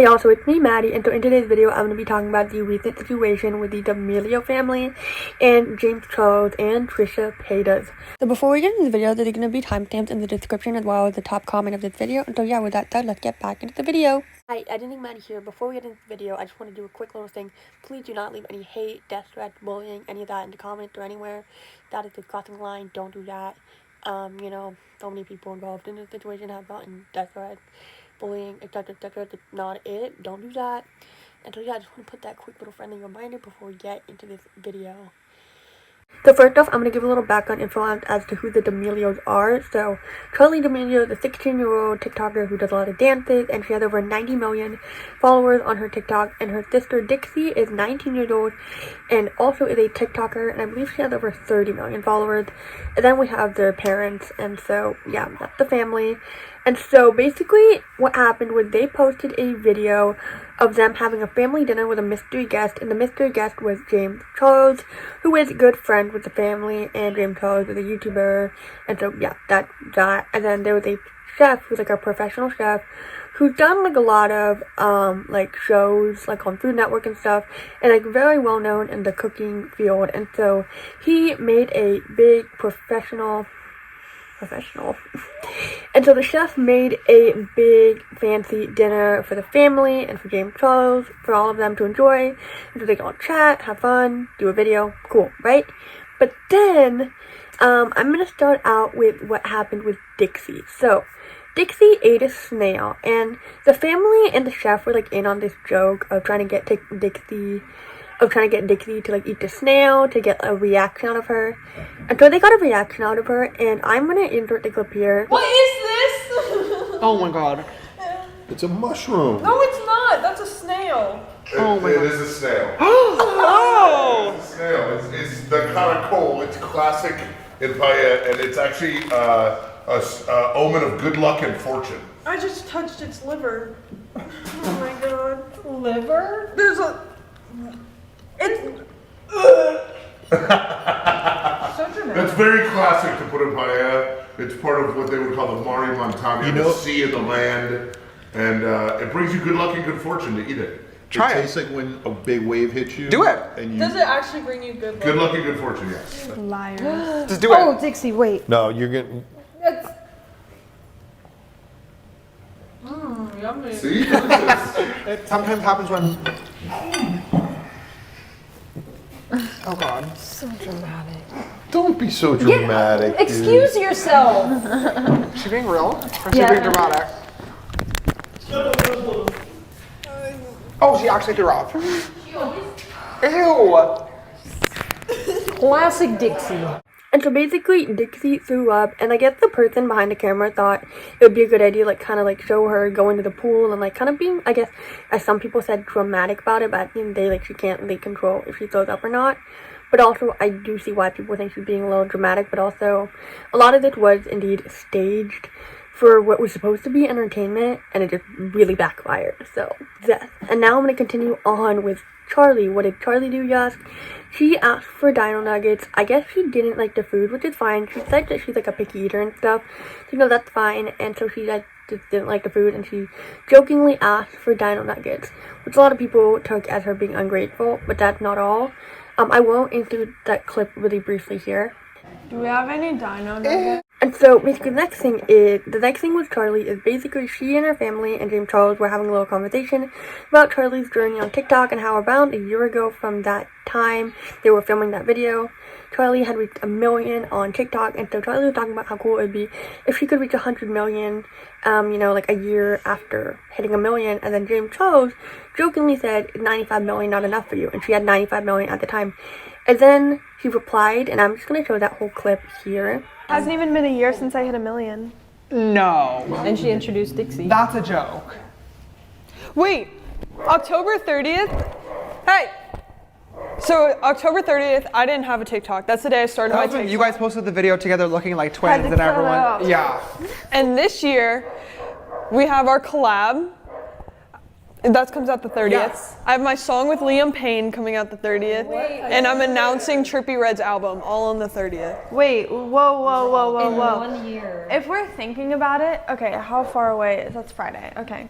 Hey y'all, so it's me, Maddie, and so in today's video, I'm going to be talking about the recent situation with the AMELIO family and James Charles and Trisha Paytas. So before we get into the video, there's going to be timestamps in the description as well as the top comment of this video. And so yeah, with that said, let's get back into the video. Hi, Editing Maddie here. Before we get into the video, I just want to do a quick little thing. Please do not leave any hate, death threats, bullying, any of that in the comments or anywhere. That is a crossing the line. Don't do that. You know, so many people involved in this situation have gotten death threats, bullying, etc., etc. That's not it. Don't do that. And so yeah, I just want to put that quick little friendly reminder before we get into this video. So first off, I'm going to give a little background info as to who the D'Amelios are. So Charli D'Amelio is a 16-year-old TikToker who does a lot of dances, and she has over 90 million followers on her TikTok. And her sister Dixie is 19 years old and also is a TikToker, and I believe she has over 30 million followers. And then we have their parents, and so yeah, that's the family. And so basically what happened was they posted a video of them having a family dinner with a mystery guest, and the mystery guest was James Charles, who is good friends with the family, and James Charles is a YouTuber, and so yeah, that. And then there was a chef who's like a professional chef who's done like a lot of like shows like on Food Network and stuff, and like very well known in the cooking field. And so he made a big professional. And so the chef made a big fancy dinner for the family and for James Charles, for all of them to enjoy. And so they can all chat, have fun, do a video. Cool, right? But then I'm going to start out with what happened with Dixie. So Dixie ate a snail, and the family and the chef were like in on this joke of trying to get Dixie to like eat the snail, to get a reaction out of her. And so they got a reaction out of her, and I'm gonna insert the clip here. What is this? Oh my god. It's a mushroom. No, it's not. That's a snail. Oh my god. It is a snail. Oh! It's a snail. It's the caracol. It's classic in paella, and it's actually a omen of good luck and fortune. I just touched its liver. Oh my god. Liver? There's a... It's... So dramatic. That's very classic to put in paella. It's part of what they would call the Mari Montagna, the sea and the land, and it brings you good luck and good fortune to eat it. Try It tastes like when a big wave hits you. Do it. And you Does it actually bring you good luck? Good luck and good fortune, yes. Liar. Just do it. Oh, Dixie, wait. No, you're getting. Yummy. See? It sometimes happens when... Oh god. So dramatic. Don't be so dramatic. Excuse yourself. Is she being real? Or is she being dramatic? Oh, she actually threw up. Ew. Classic Dixie. And so basically, Dixie threw up, and I guess the person behind the camera thought it would be a good idea, like, kind of, like, show her going to the pool and, like, kind of being, I guess, as some people said, dramatic about it, but at the end of the day, like, she can't really control if she throws up or not. But also, I do see why people think she's being a little dramatic, but also, a lot of it was, indeed, staged for what was supposed to be entertainment, and it just really backfired, so, death. And now I'm going to continue on with Charli. What did Charli do, you ask? She asked for dino nuggets. I guess she didn't like the food, which is fine. She said that she's like a picky eater and stuff, so you know, that's fine. And so she just didn't like the food, and she jokingly asked for dino nuggets, which a lot of people took as her being ungrateful, but that's not all. I won't include that clip really briefly here. Do we have any dino nuggets? And so basically the next thing with Charli is basically she and her family and James Charles were having a little conversation about Charli's journey on TikTok, and how about a year ago from that time they were filming that video, Charli had reached 1 million on TikTok. And so Charli was talking about how cool it would be if she could reach 100 million, you know, like a year after hitting 1 million. And then James Charles jokingly said, 95 million not enough for you? And she had 95 million at the time. And then she replied, and I'm just going to show that whole clip here. Hasn't even been a year since I hit 1 million. No. And she introduced Dixie. That's a joke. Wait, October 30th? Hey! So, October 30th, I didn't have a TikTok. That's the day I started my That was when TikTok. you guys posted the video together looking like twins, and cut it everyone... out. Yeah. And this year, we have our collab. That comes out the 30th. Yes. I have my song with Liam Payne coming out the 30th. And I'm announcing Trippie Redd's album all on the 30th. Wait, whoa. In 1 year. If we're thinking about it, okay, how far away is that's Friday? Okay.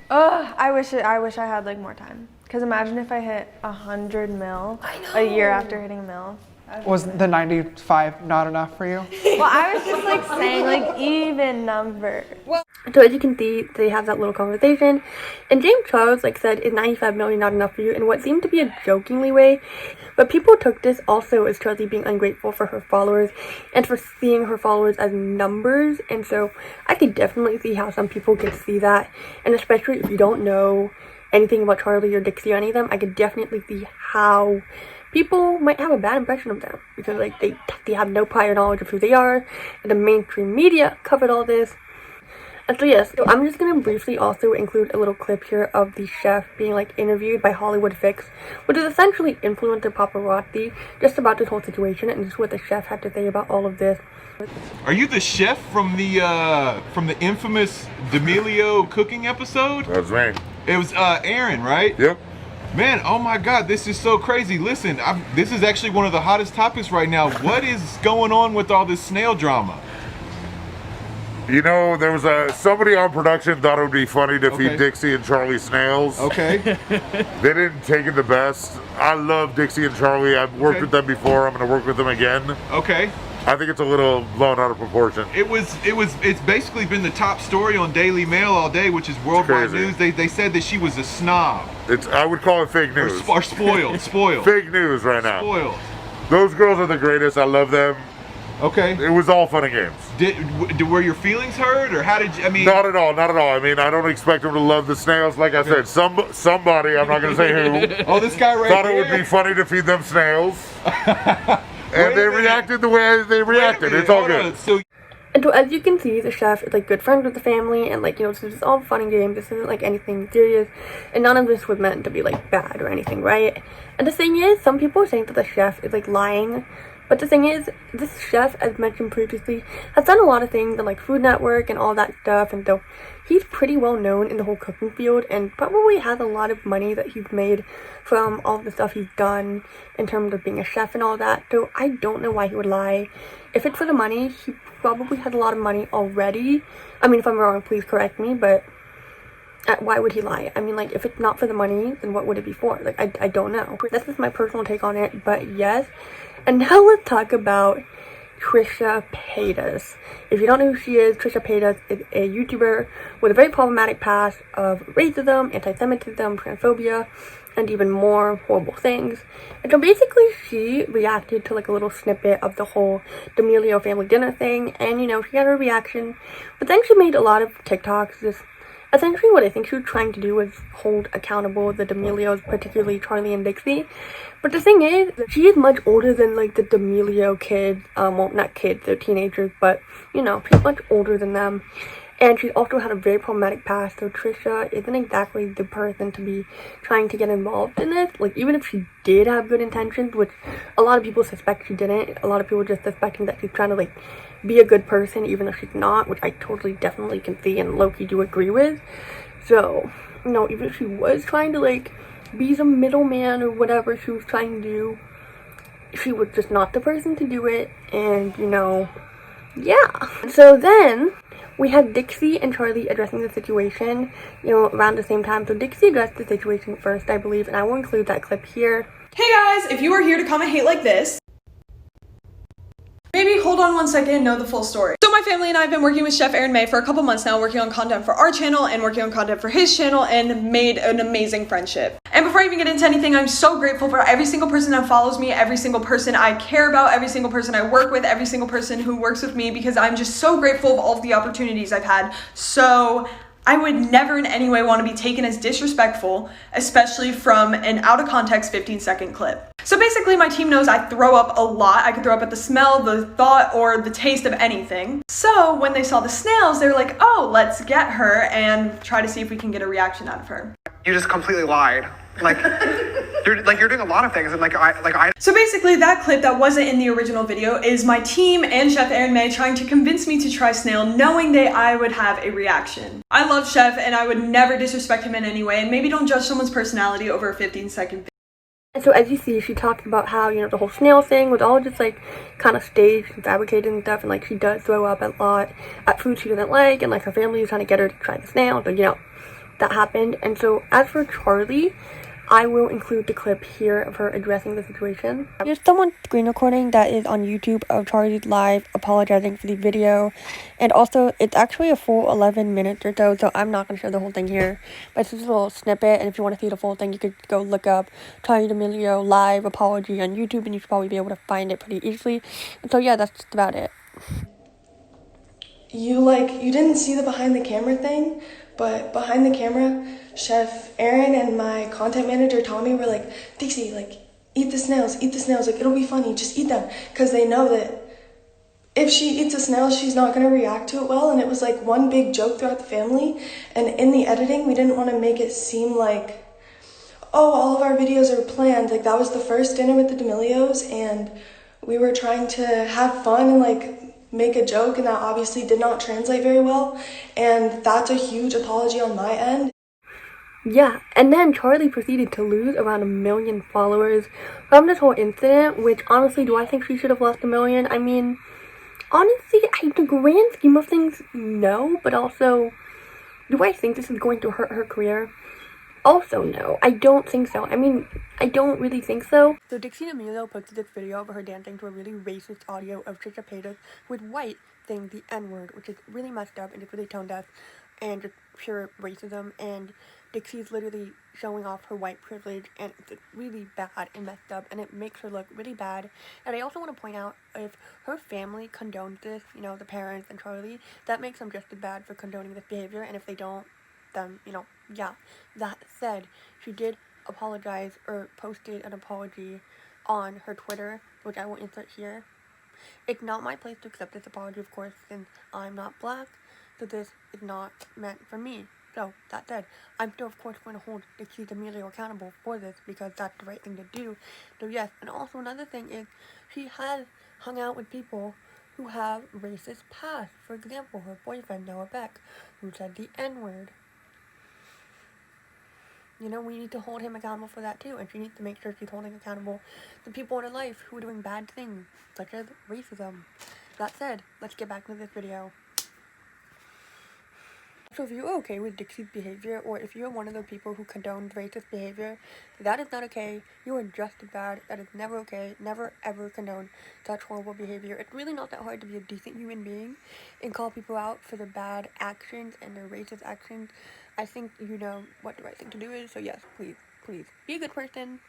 I wish I had like more time. Cause imagine if I hit 100 mil a year after hitting a mil. Was the 95 not enough for you? Well, I was just like saying like even number. So as you can see, they have that little conversation, and James Charles like said, "Is 95 million not enough for you?" in what seemed to be a jokingly way, but people took this also as Charli being ungrateful for her followers and for seeing her followers as numbers. And so I could definitely see how some people could see that, and especially if you don't know anything about Charli or Dixie or any of them, I could definitely see how people might have a bad impression of them because like they have no prior knowledge of who they are, and the mainstream media covered all this. And so yes, so I'm just gonna briefly also include a little clip here of the chef being like interviewed by Hollywood Fix, which is essentially influencer paparazzi, just about this whole situation and just what the chef had to say about all of this. Are you the chef from the infamous D'Amelio cooking episode? That's me. It was Aaron, right? Yep. Man, oh my God, this is so crazy. Listen, this is actually one of the hottest topics right now. What is going on with all this snail drama? You know, there was somebody on production thought it would be funny to feed Dixie and Charli snails. Okay. They didn't take it the best. I love Dixie and Charli. I've worked with them before. I'm going to work with them again. Okay. I think it's a little blown out of proportion. It's basically been the top story on Daily Mail all day, which is worldwide news. They said that she was a snob. I would call it fake news. Or spoiled. Fake news right now. Spoiled. Those girls are the greatest. I love them. Okay. It was all fun and games. Were your feelings hurt, or how did you? I mean, not at all. I mean, I don't expect them to love the snails. Like I said, somebody, I'm not going to say who. Oh, this guy right thought here. It would be funny to feed them snails, and they reacted the way they reacted. It's all good. And so as you can see, the chef is like good friends with the family, and like, you know, this is all fun and games. This isn't like anything serious, and none of this was meant to be like bad or anything, right? And the thing is, some people are saying that the chef is like lying. But the thing is, this chef, as mentioned previously, has done a lot of things on like Food Network and all that stuff, and so he's pretty well known in the whole cooking field and probably has a lot of money that he's made from all the stuff he's done in terms of being a chef and all that. So I don't know why he would lie. If it's for the money, he probably has a lot of money already. I mean, if I'm wrong, please correct me, but why would he lie? I mean, like, if it's not for the money, then what would it be for? Like, I don't know. This is my personal take on it, but yes. And now let's talk about Trisha Paytas. If you don't know who she is, Trisha Paytas is a YouTuber with a very problematic past of racism, anti-Semitism, transphobia, and even more horrible things. And so basically she reacted to like a little snippet of the whole D'Amelio family dinner thing, and you know, she had her reaction, but then she made a lot of TikToks. Just essentially what I think she was trying to do was hold accountable the D'Amelios, particularly Charli and Dixie. But the thing is, she is much older than like the D'Amelio kids. Well, not kids, they're teenagers, but you know, she's much older than them. And she also had a very problematic past, so Trisha isn't exactly the person to be trying to get involved in this. Like, even if she did have good intentions, which a lot of people suspect she didn't, a lot of people are just suspecting that she's trying to like be a good person even though she's not, which I totally definitely can see and low-key do agree with. So, you know, even if she was trying to like be some middleman or whatever she was trying to do, she was just not the person to do it. And you know, yeah. So then we had Dixie and Charli addressing the situation, you know, around the same time. So Dixie addressed the situation first, I believe, and I will include that clip here. Hey guys, if you are here to comment hate like this, maybe hold on 1 second and know the full story. So my family and I have been working with Chef Aaron May for a couple months now, working on content for our channel and working on content for his channel, and made an amazing friendship. And before I even get into anything, I'm so grateful for every single person that follows me, every single person I care about, every single person I work with, every single person who works with me, because I'm just so grateful of all of the opportunities I've had. So I would never in any way want to be taken as disrespectful, especially from an out of context 15-second clip. So basically my team knows I throw up a lot. I could throw up at the smell, the thought, or the taste of anything. So when they saw the snails, they were like, oh, let's get her and try to see if we can get a reaction out of her. You just completely lied. Like, you're doing a lot of things, and I. So basically that clip that wasn't in the original video is my team and Chef Aaron May trying to convince me to try snail, knowing that I would have a reaction. I love Chef and I would never disrespect him in any way, and maybe don't judge someone's personality over a 15-second video. And so as you see, she talked about how, you know, the whole snail thing was all just like kind of staged and fabricated and stuff, and like she does throw up a lot at food she doesn't like, and like her family is trying to get her to try the snail. So, you know, that happened. And so as for Charli, I will include the clip here of her addressing the situation. Here's someone screen recording that is on YouTube of Charli's live apologizing for the video. And also, it's actually a full 11 minutes or so I'm not going to show the whole thing here. But it's just a little snippet, and if you want to see the full thing, you could go look up Charli D'Amelio live apology on YouTube, and you should probably be able to find it pretty easily. And so yeah, that's just about it. You didn't see the behind the camera thing, but behind the camera, Chef Aaron and my content manager Tommy were like, Dixie, like, eat the snails, like, it'll be funny, just eat them. Because they know that if she eats a snail, she's not going to react to it well. And it was like one big joke throughout the family. And in the editing, we didn't want to make it seem like, oh, all of our videos are planned. Like, that was the first dinner with the D'Amelios, and we were trying to have fun and like make a joke, and that obviously did not translate very well, and that's a huge apology on my end. Yeah, and then Charli proceeded to lose around 1 million followers from this whole incident, which honestly, do I think she should have lost 1 million? I mean, honestly, in the grand scheme of things, no, but also, do I think this is going to hurt her career? Also, no, I don't think so. I mean, I don't really think so. So Dixie D'Amelio posted this video of her dancing to a really racist audio of Trisha Paytas with White saying the N-word, which is really messed up and just really tone deaf and just pure racism. And Dixie's literally showing off her white privilege, and it's really bad and messed up, and it makes her look really bad. And I also want to point out, if her family condones this, you know, the parents and Charli, that makes them just as bad for condoning this behavior, and if they don't, then, you know, yeah. That said, she did apologize, or posted an apology on her Twitter, which I will insert here. It's not my place to accept this apology, of course, since I'm not black, so this is not meant for me. So, that said, I'm still, of course, going to hold Dixie D'Amelio accountable for this, because that's the right thing to do. So, yes, and also another thing is, she has hung out with people who have racist past. For example, her boyfriend, Noah Beck, who said the N-word. You know, we need to hold him accountable for that too, and she needs to make sure she's holding accountable the people in her life who are doing bad things, such as racism. That said, let's get back to this video. So if you're okay with Dixie's behavior, or if you're one of the people who condones racist behavior, that is not okay. You are just as bad. That is never okay. Never ever condone such horrible behavior. It's really not that hard to be a decent human being and call people out for their bad actions and their racist actions. I think you know what the right thing to do is, so yes, please, please, be a good person.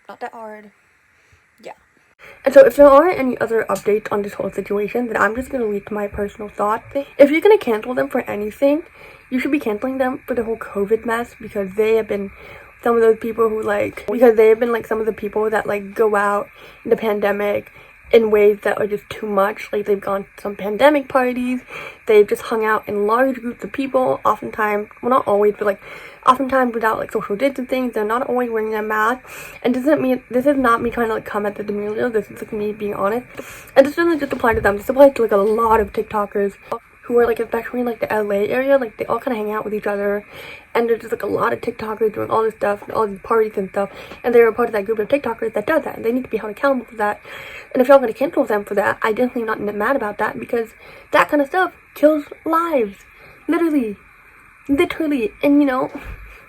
Not that hard. Yeah. And so if there aren't any other updates on this whole situation, then I'm just going to leak my personal thoughts. If you're going to cancel them for anything, you should be canceling them for the whole COVID mess, because they have been some of those people who some of the people that like go out in the pandemic in ways that are just too much. Like, they've gone to some pandemic parties, they've just hung out in large groups of people, oftentimes, well, not always, but like oftentimes without like social distancing. They're not always wearing their mask, and this is not me trying to like come at the D'Amelio, this is like me being honest, and this doesn't just apply to them, this applies to like a lot of TikTokers who are like, especially in like the LA area, like they all kind of hang out with each other, and there's just like a lot of TikTokers doing all this stuff, and all these parties and stuff, and they're a part of that group of TikTokers that does that, and they need to be held accountable for that. And if y'all gonna cancel them for that, I definitely not mad about that, because that kind of stuff kills lives, literally, and you know,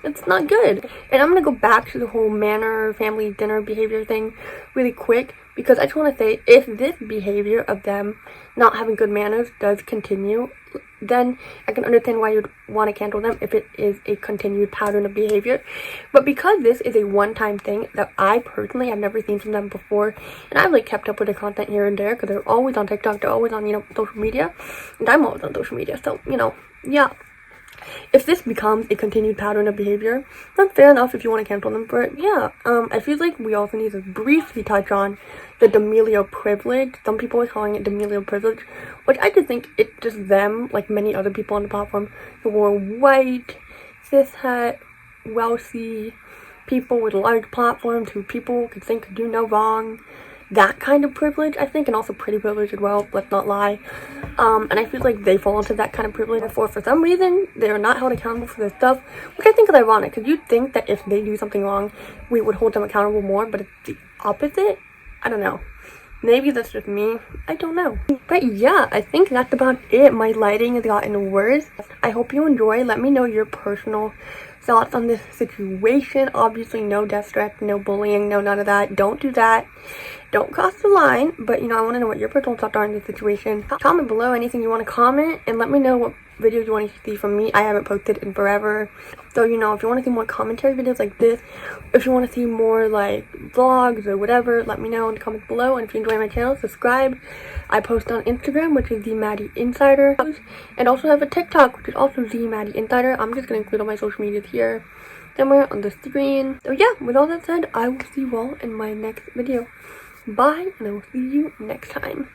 it's not good. And I'm gonna go back to the whole manner, family dinner behavior thing really quick, because I just want to say, if this behavior of them not having good manners does continue, then I can understand why you'd want to cancel them if it is a continued pattern of behavior. But because this is a one-time thing that I personally have never seen from them before, and I've like kept up with their content here and there, because they're always on TikTok, they're always on, you know, social media, and I'm always on social media, so, you know, yeah. If this becomes a continued pattern of behavior, then fair enough if you want to cancel them for it, yeah. I feel like we also need to briefly touch on the D'Amelio privilege. Some people are calling it D'Amelio privilege, which I just think it's just them, like many other people on the platform, who are white, cishet, wealthy, people with large platforms who people could think could do no wrong. That kind of privilege, I think, and also pretty privilege as well, let's not lie. And I feel like they fall into that kind of privilege. Therefore, for some reason, they are not held accountable for their stuff, which I think is ironic, because you'd think that if they do something wrong, we would hold them accountable more, but it's the opposite. I don't know. Maybe that's just me. I don't know. But yeah, I think that's about it. My lighting has gotten worse. I hope you enjoy. Let me know your personal thoughts on this situation. Obviously, no death threats, no bullying, no none of that. Don't do that. Don't cross the line. But, you know, I want to know what your personal thoughts are in this situation. Comment below anything you want to comment, and let me know what videos you want to see from me. I haven't posted in forever. So, you know, if you want to see more commentary videos like this, if you want to see more, like, vlogs or whatever, let me know in the comments below. And if you enjoy my channel, subscribe. I post on Instagram, which is TheMaddieInsider, and also have a TikTok, which is also TheMaddieInsider. I'm just going to include all my social medias here somewhere on the screen. So yeah, with all that said, I will see you all in my next video. Bye, and I will see you next time.